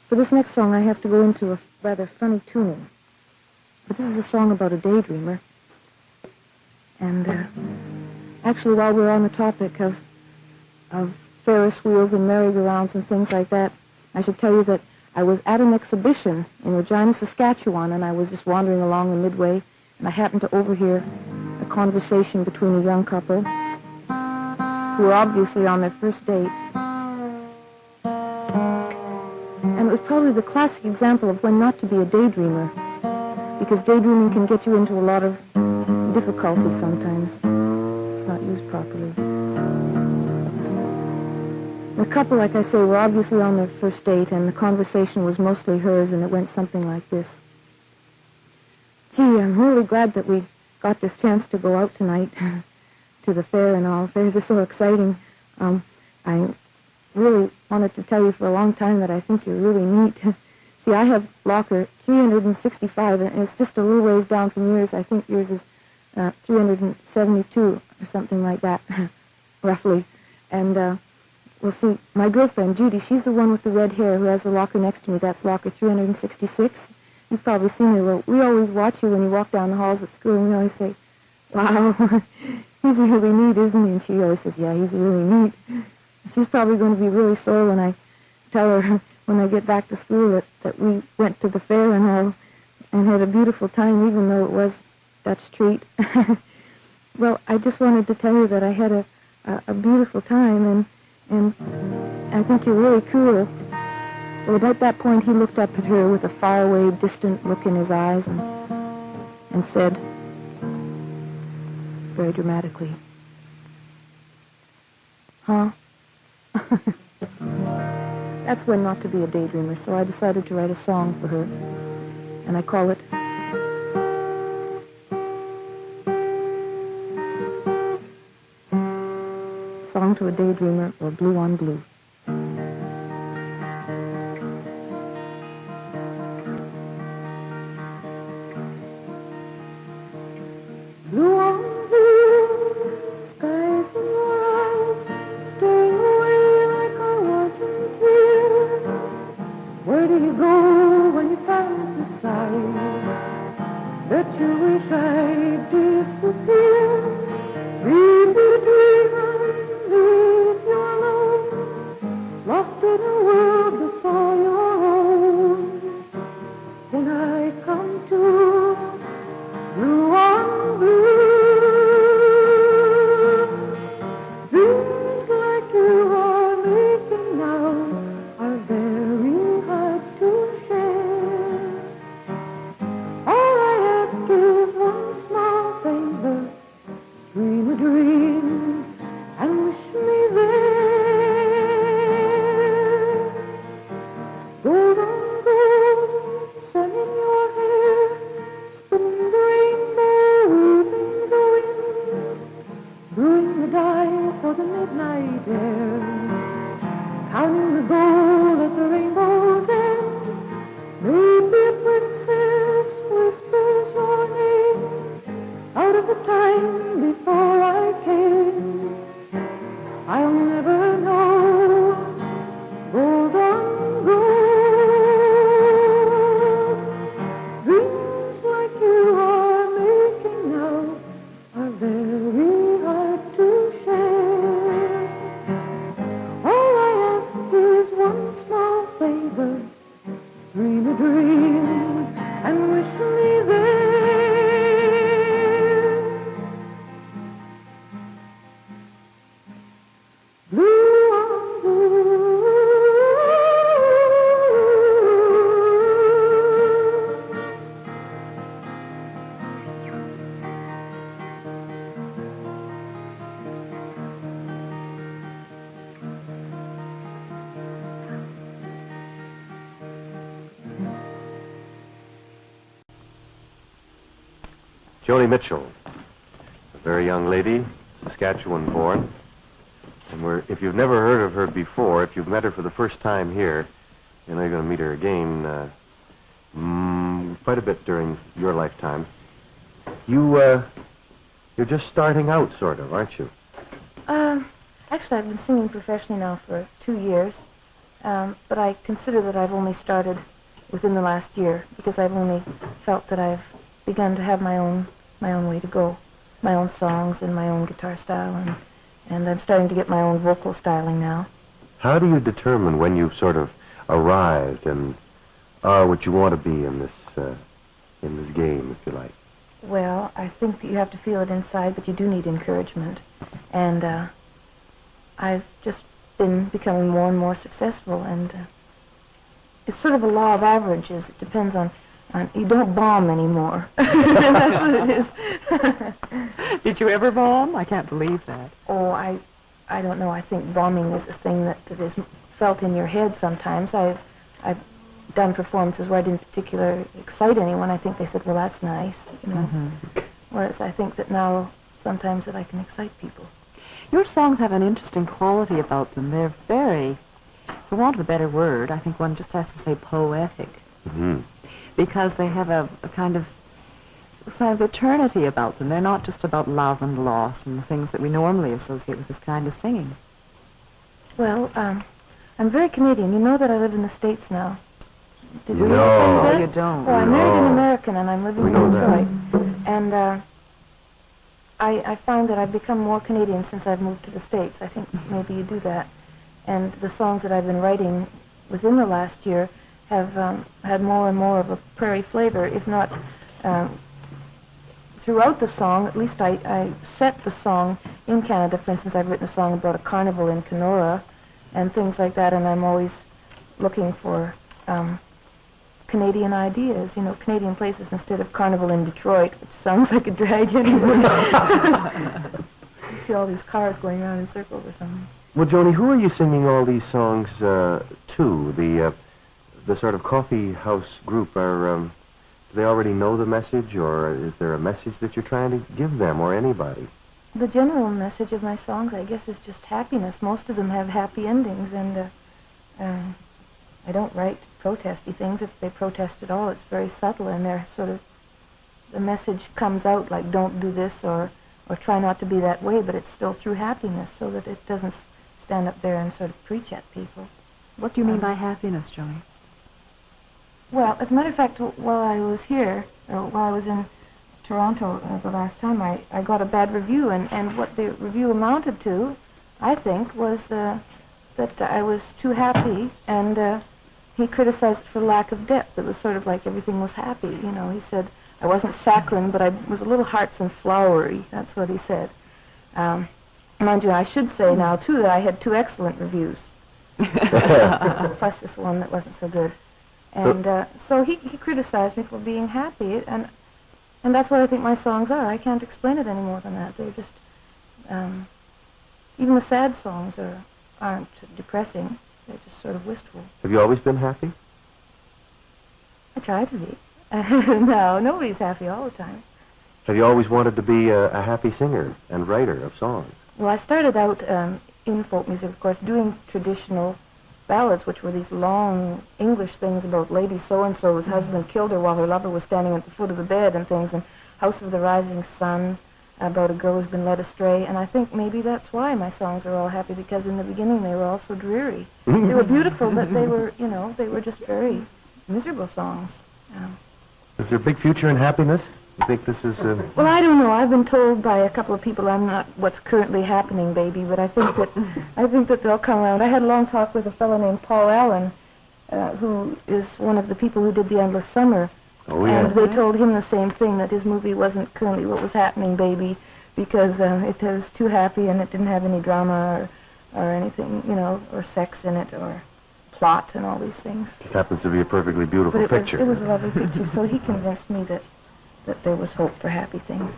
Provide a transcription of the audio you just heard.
For this next song, I have to go into a rather funny tuning. But this is a song about a daydreamer. And actually, while we're on the topic of Ferris wheels and merry-go-rounds and things like that, I should tell you that I was at an exhibition in Regina, Saskatchewan, and I was just wandering along the midway, and I happened to overhear a conversation between a young couple who were obviously on their first date. And it was probably the classic example of when not to be a daydreamer, because daydreaming can get you into a lot of difficulty sometimes. It's not used properly. The couple, like I say, were obviously on their first date, and the conversation was mostly hers, and it went something like this. Gee, I'm really glad that we got this chance to go out tonight to the fair and all. Fairs are so exciting. I really wanted to tell you for a long time that I think you're really neat. See, I have locker 365, and it's just a little ways down from yours. I think yours is 372 or something like that, roughly. And, well, see, my girlfriend, Judy, she's the one with the red hair who has the locker next to me. That's locker 366. You've probably seen her. Well, we always watch you when you walk down the halls at school, and we always say, wow, he's really neat, isn't he? And she always says, yeah, he's really neat. She's probably going to be really sore when I tell her when I get back to school that we went to the fair and all and had a beautiful time, even though it was Dutch treat. Well, I just wanted to tell you that I had a beautiful time, and I think you're really cool. Well, about that point, he looked up at her with a faraway, distant look in his eyes and said, very dramatically, huh? That's when not to be a daydreamer, so I decided to write a song for her, and I call it Song to a Daydreamer, or Blue on Blue. Blue on blue, skies in your eyes, staying away like I wasn't here. Where do you go when you fantasize that you wish I'd disappear? Dream a dreamer, leave you alone, lost in a world that's all your own. Then I come to blue on blue. Dreams like you are making now are very hard to share. All I ask is one small favor. Dream a dream and wish me there. Gold on gold, sun in your hair, spinning the rainbow, weaving the wind, brewing the dye for the midnight air, counting the gold at the rainbow's end. Maybe a princess whispers your name out of the time before I came. I'll never know. Gold on gold. Dreams like you are making now are very hard to share. All I ask is one small favor. Dream a dream and wish me there. Blue on blue. Joni Mitchell, a very young lady, Saskatchewan born. And if you've never heard of her before, if you've met her for the first time here, you know you're going to meet her again quite a bit during your lifetime. You're just starting out, sort of, aren't you? Actually, I've been singing professionally now for 2 years. but I consider that I've only started within the last year, because I've only felt that I've begun to have my own way to go, my own songs and my own guitar style, and I'm starting to get my own vocal styling now. How do you determine when you've sort of arrived and are what you want to be in this game, if you like? Well, I think that you have to feel it inside, but you do need encouragement. And I've just been becoming more and more successful, and it's sort of a law of averages. It depends on you don't bomb anymore. That's what it is. Did you ever bomb? I can't believe that. Oh, I don't know. I think bombing is a thing that is felt in your head sometimes. I've done performances where I didn't particularly excite anyone. I think they said, well, that's nice, you know. Mm-hmm. Whereas I think that now sometimes that I can excite people. Your songs have an interesting quality about them. They're very, for want of a better word, I think one just has to say poetic. Mm-hmm. Because they have a kind of eternity about them. They're not just about love and loss and the things that we normally associate with this kind of singing. Well, I'm very Canadian. You know that I live in the States now. Did you No. tell you that? No, you don't. Well, I married an American, and I'm living We in know Detroit. And I find that I've become more Canadian since I've moved to the States. I think maybe you do that. And the songs that I've been writing within the last year have had more and more of a prairie flavor, if not throughout the song. At least I set the song in Canada. For instance, I've written a song about a carnival in Kenora and things like that, and I'm always looking for Canadian ideas, you know, Canadian places instead of carnival in Detroit, which sounds like a drag anyway. You see all these cars going around in circles or something. Well, Joni, who are you singing all these songs to? The sort of coffee house group, do they already know the message, or is there a message that you're trying to give them, or anybody? The general message of my songs, I guess, is just happiness. Most of them have happy endings, and I don't write protesty things. If they protest at all, it's very subtle, and they're sort of, the message comes out like, don't do this, or try not to be that way, but it's still through happiness, so that it doesn't stand up there and sort of preach at people. What do you mean by happiness, Joni? Well, as a matter of fact, while I was here, or while I was in Toronto the last time, I got a bad review, and what the review amounted to, I think, was that I was too happy, and he criticized it for lack of depth. It was sort of like everything was happy, you know. He said I wasn't saccharine, but I was a little hearts and flowery. That's what he said. Mind you, I should say now, too, that I had 2 excellent reviews, plus this one that wasn't so good. And so he criticized me for being happy, and that's what I think my songs are. I can't explain it any more than that. They're just, even the sad songs aren't depressing. They're just sort of wistful. Have you always been happy? I try to be. No, nobody's happy all the time. Have you always wanted to be a happy singer and writer of songs? Well, I started out in folk music, of course, doing traditional ballads, which were these long English things about Lady So-and-so whose husband killed her while her lover was standing at the foot of the bed and things, and House of the Rising Sun, about a girl who's been led astray. And I think maybe that's why my songs are all happy, because in the beginning they were all so dreary. They were beautiful, but they were, you know, they were just very miserable songs. Is there a big future in happiness? You think this is... Well, I don't know. I've been told by a couple of people I'm not what's currently happening, baby, but I think that they'll come around. I had a long talk with a fellow named Paul Allen, who is one of the people who did The Endless Summer. Oh, yeah. And they told him the same thing, that his movie wasn't currently what was happening, baby, because it was too happy and it didn't have any drama or anything, you know, or sex in it or plot and all these things. It happens to be a perfectly beautiful But picture. it was a lovely picture, so he convinced me that there was hope for happy things.